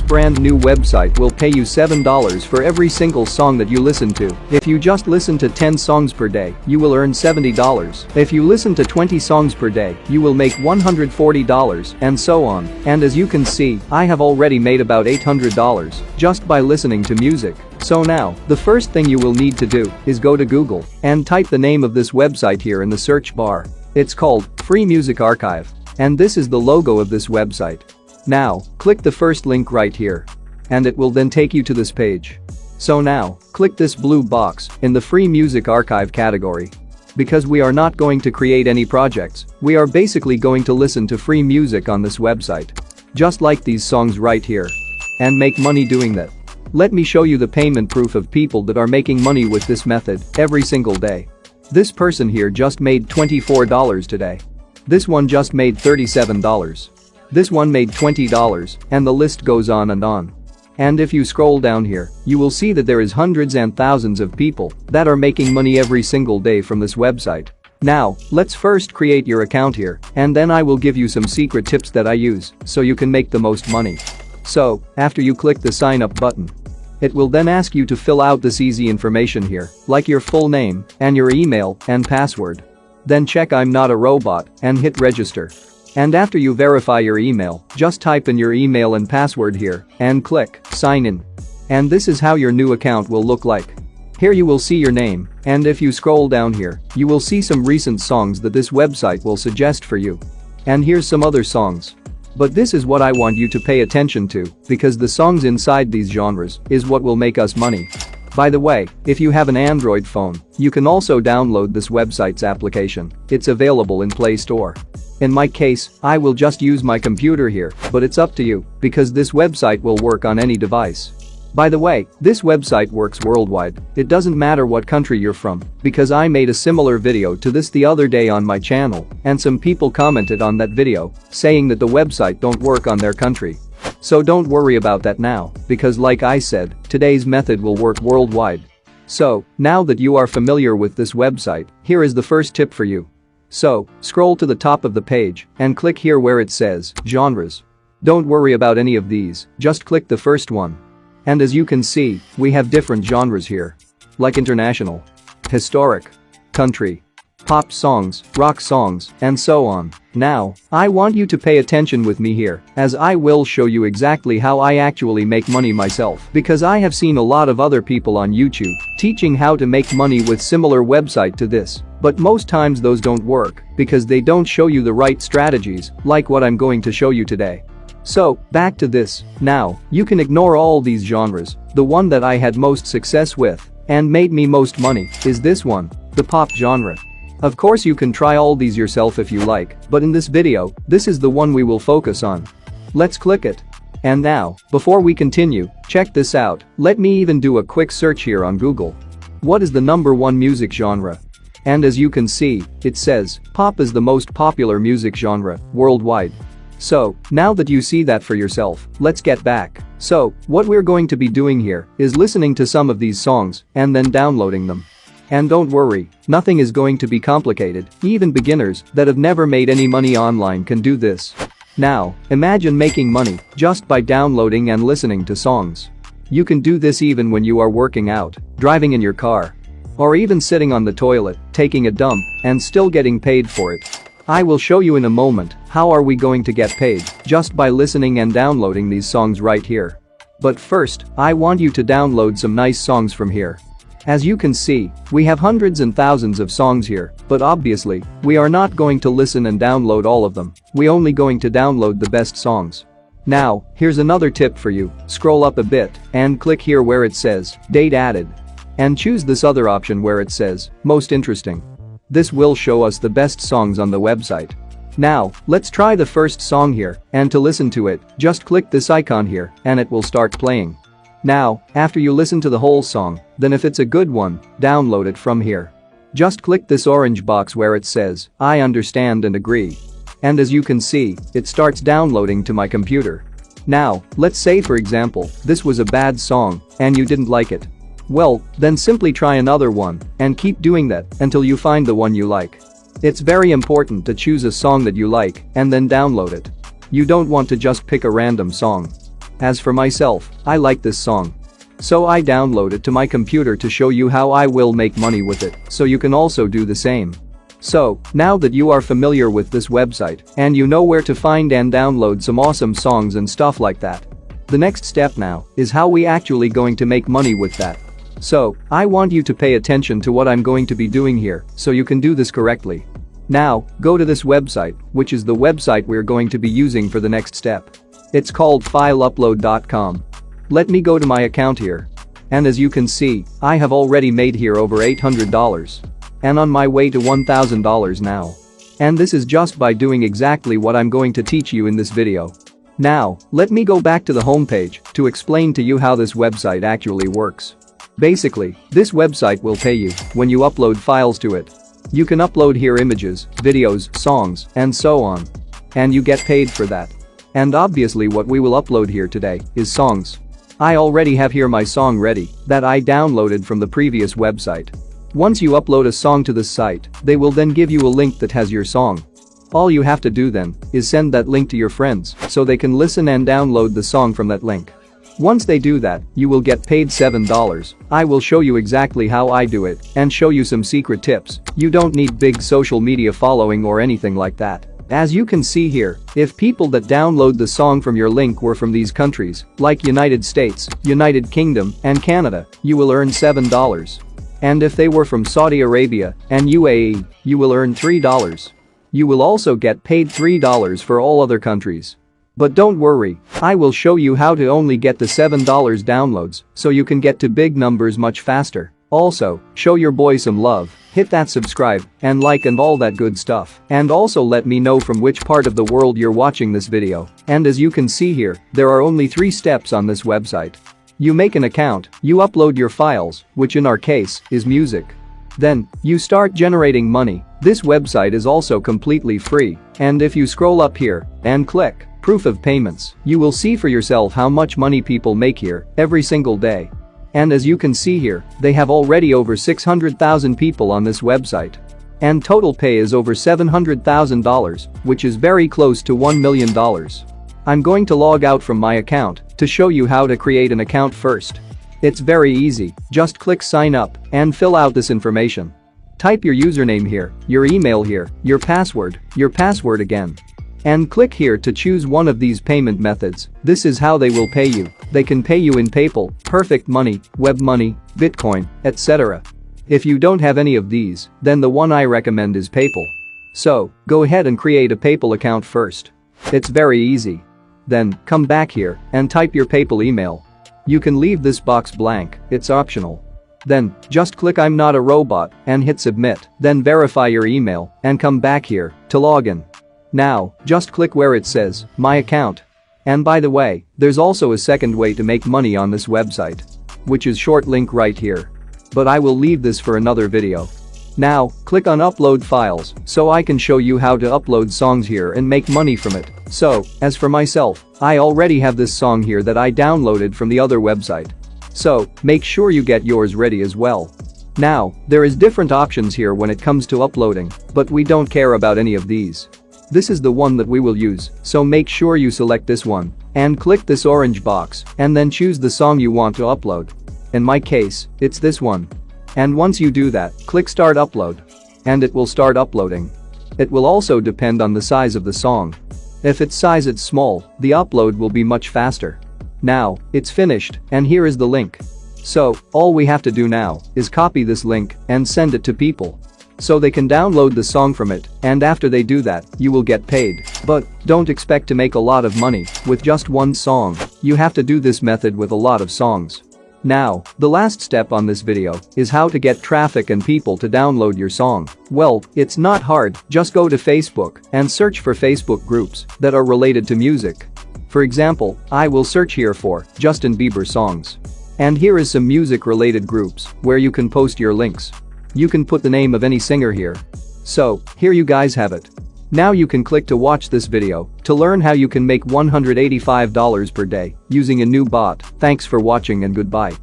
brand new website will pay you $7 for every single song that you listen to. If you just listen to 10 songs per day, you will earn $70. If you listen to 20 songs per day, you will make $140 and so on. And as you can see, I have already made about $800 just by listening to music. So now, the first thing you will need to do is go to Google and type the name of this website here in the search bar. It's called Free Music Archive. And this is the logo of this website. Now, click the first link right here. And it will then take you to this page. So now, click this blue box in the Free Music Archive category. Because we are not going to create any projects, we are basically going to listen to free music on this website. Just like these songs right here. And make money doing that. Let me show you the payment proof of people that are making money with this method every single day. This person here just made $24 today. This one just made $37. This one made $20, and the list goes on and on. And if you scroll down here, you will see that there is hundreds and thousands of people that are making money every single day from this website. Now, let's first create your account here, and then I will give you some secret tips that I use so you can make the most money. So, after you click the sign up button, it will then ask you to fill out this easy information here, like your full name and your email and password. Then check I'm not a robot and hit register. And after you verify your email, just type in your email and password here and click sign in. And this is how your new account will look like. Here you will see your name, and if you scroll down here, you will see some recent songs that this website will suggest for you. And here's some other songs. But this is what I want you to pay attention to, because the songs inside these genres is what will make us money. By the way, if you have an Android phone, you can also download this website's application. It's available in Play Store. In my case, I will just use my computer here, but it's up to you, because this website will work on any device. By the way, this website works worldwide. It doesn't matter what country you're from, because I made a similar video to this the other day on my channel, and some people commented on that video, saying that the website don't work on their country. So don't worry about that now, because like I said, today's method will work worldwide. So, now that you are familiar with this website, here is the first tip for you. So, scroll to the top of the page and click here where it says genres. Don't worry about any of these, just click the first one. And as you can see, we have different genres here. Like international, historic, country, pop songs, rock songs, and so on. Now, I want you to pay attention with me here, as I will show you exactly how I actually make money myself, because I have seen a lot of other people on YouTube teaching how to make money with similar website to this. But most times those don't work because they don't show you the right strategies like what I'm going to show you today. So, back to this. Now, you can ignore all these genres. The one that I had most success with and made me most money is this one, the pop genre. Of course you can try all these yourself if you like, but in this video, this is the one we will focus on. Let's click it. And now, before we continue, check this out. Let me even do a quick search here on Google. What is the #1 music genre? And as you can see, it says, pop is the most popular music genre worldwide. So, now that you see that for yourself, let's get back. So, what we're going to be doing here is listening to some of these songs and then downloading them. And don't worry, nothing is going to be complicated. Even beginners that have never made any money online can do this. Now, imagine making money just by downloading and listening to songs. You can do this even when you are working out, driving in your car, or even sitting on the toilet, taking a dump, and still getting paid for it. I will show you in a moment how are we going to get paid just by listening and downloading these songs right here. But first, I want you to download some nice songs from here. As you can see, we have hundreds and thousands of songs here, but obviously, we are not going to listen and download all of them. We're only going to download the best songs. Now, here's another tip for you. Scroll up a bit and click here where it says date added. And choose this other option where it says most interesting. This will show us the best songs on the website. Now, let's try the first song here, and to listen to it, just click this icon here and it will start playing. Now, after you listen to the whole song, then if it's a good one, download it from here. Just click this orange box where it says, I understand and agree. And as you can see, it starts downloading to my computer. Now, let's say for example, this was a bad song and you didn't like it. Well, then simply try another one and keep doing that until you find the one you like. It's very important to choose a song that you like and then download it. You don't want to just pick a random song. As for myself, I like this song. So I download it to my computer to show you how I will make money with it, so you can also do the same. So, now that you are familiar with this website and you know where to find and download some awesome songs and stuff like that, the next step now is how we actually going to make money with that. So, I want you to pay attention to what I'm going to be doing here so you can do this correctly. Now, go to this website, which is the website we're going to be using for the next step. It's called fileupload.com. Let me go to my account here. And as you can see, I have already made here over $800. And on my way to $1,000 now. And this is just by doing exactly what I'm going to teach you in this video. Now, let me go back to the homepage to explain to you how this website actually works. Basically, this website will pay you when you upload files to it. You can upload here images, videos, songs, and so on. And you get paid for that. And obviously what we will upload here today is songs. I already have here my song ready that I downloaded from the previous website. Once you upload a song to this site, they will then give you a link that has your song. All you have to do then is send that link to your friends so they can listen and download the song from that link. Once they do that, you will get paid $7. I will show you exactly how I do it and show you some secret tips. You don't need big social media following or anything like that. As you can see here, if people that download the song from your link were from these countries, like United States, United Kingdom, and Canada, you will earn $7. And if they were from Saudi Arabia and UAE, you will earn $3. You will also get paid $3 for all other countries. But don't worry, I will show you how to only get the $7 downloads so you can get to big numbers much faster. Also, show your boy some love, hit that subscribe and like and all that good stuff. And also let me know from which part of the world you're watching this video. And as you can see here, there are only 3 steps on this website. You make an account, you upload your files, which in our case is music. Then, you start generating money. This website is also completely free. And if you scroll up here and click Proof of Payments, you will see for yourself how much money people make here every single day. And as you can see here, they have already over 600,000 people on this website. And total pay is over $700,000, which is very close to $1 million. I'm going to log out from my account to show you how to create an account first. It's very easy, just click sign up and fill out this information. Type your username here, your email here, your password again. And click here to choose one of these payment methods. This is how they will pay you. They can pay you in PayPal, Perfect Money, Web Money, Bitcoin, etc. If you don't have any of these, then the one I recommend is PayPal. So, go ahead and create a PayPal account first. It's very easy. Then, come back here and type your PayPal email. You can leave this box blank, it's optional. Then, just click I'm not a robot and hit submit, then verify your email and come back here to log in. Now, just click where it says, My Account. And by the way, there's also a second way to make money on this website. Which is short link right here. But I will leave this for another video. Now, click on Upload Files so I can show you how to upload songs here and make money from it. So, as for myself, I already have this song here that I downloaded from the other website. So, make sure you get yours ready as well. Now, there is different options here when it comes to uploading, but we don't care about any of these. This is the one that we will use, so make sure you select this one and click this orange box and then choose the song you want to upload. In my case, it's this one. And once you do that, click Start Upload. And it will start uploading. It will also depend on the size of the song. If its size is small, the upload will be much faster. Now, it's finished, and here is the link. So, all we have to do now is copy this link and send it to people. So they can download the song from it, and after they do that, you will get paid. But don't expect to make a lot of money with just one song. You have to do this method with a lot of songs. Now, the last step on this video is how to get traffic and people to download your song. Well, it's not hard, just go to Facebook and search for Facebook groups that are related to music. For example, I will search here for Justin Bieber songs. And here is some music related groups where you can post your links. You can put the name of any singer here. So, here you guys have it. Now you can click to watch this video to learn how you can make $185 per day using a new bot. Thanks for watching and goodbye.